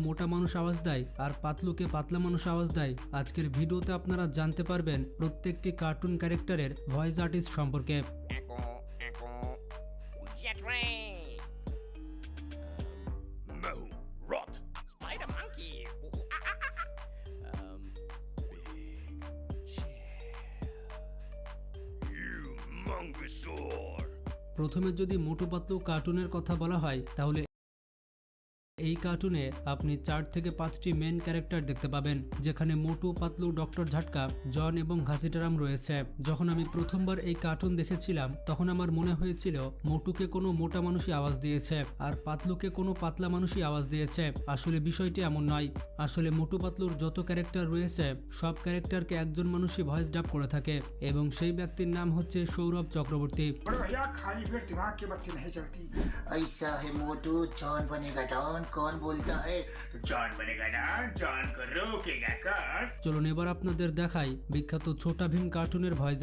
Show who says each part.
Speaker 1: মোটা মানুষ আওয়াজ দেয় আর পাতলুকে পাতলা মানুষ আওয়াজ দেয়। আজকের ভিডিওতে আপনারা জানতে পারবেন প্রত্যেকটি কার্টুন ক্যারেক্টারের ভয়েস আর্টিস্ট সম্পর্কে।
Speaker 2: Echo, echo, jet rain.
Speaker 3: Mo, rot.
Speaker 2: Spider monkey.
Speaker 3: Big chair. Humongousaur.
Speaker 1: প্রথমে যদি মোটু পাতলু কার্টুনের কথা বলা হয় তাহলে এই কার্টুনে আপনি 4 থেকে 5টি মেন ক্যারেক্টার দেখতে পাবেন, যেখানে মোটু পাতলু, ডক্টর ঝাটকা, জন এবং ঘাসিটারাম রয়েছে। যখন আমি প্রথমবার এই কার্টুন দেখেছিলাম তখন আমার মনে হয়েছিল মোটুকে কোনো মোটা মানুষই আওয়াজ দিয়েছে আর পাতলুকে কোনো পাতলা মানুষই আওয়াজ দিয়েছে। আসলে বিষয়টি এমন নয়। আসলে মোটু পাতলুর যত ক্যারেক্টার রয়েছে সব ক্যারেক্টারকে একজন মানুষই ভয়েস ডাব করে থাকে এবং সেই ব্যক্তির নাম হচ্ছে সৌরভ চক্রবর্তী।
Speaker 4: बड़े भैया खाली पेट दिमाग की बत्ती नहीं चलती।
Speaker 5: ऐसा है मोटू, जॉन बनेगा डॉन। कौन बोलता है?
Speaker 4: जॉन बनेगा ना, जॉन को रोकेगा कौन?
Speaker 1: চলুন এবার আপনাদের দেখাই বিখ্যাত ছোটা ভীম কার্টুনের ভয়েস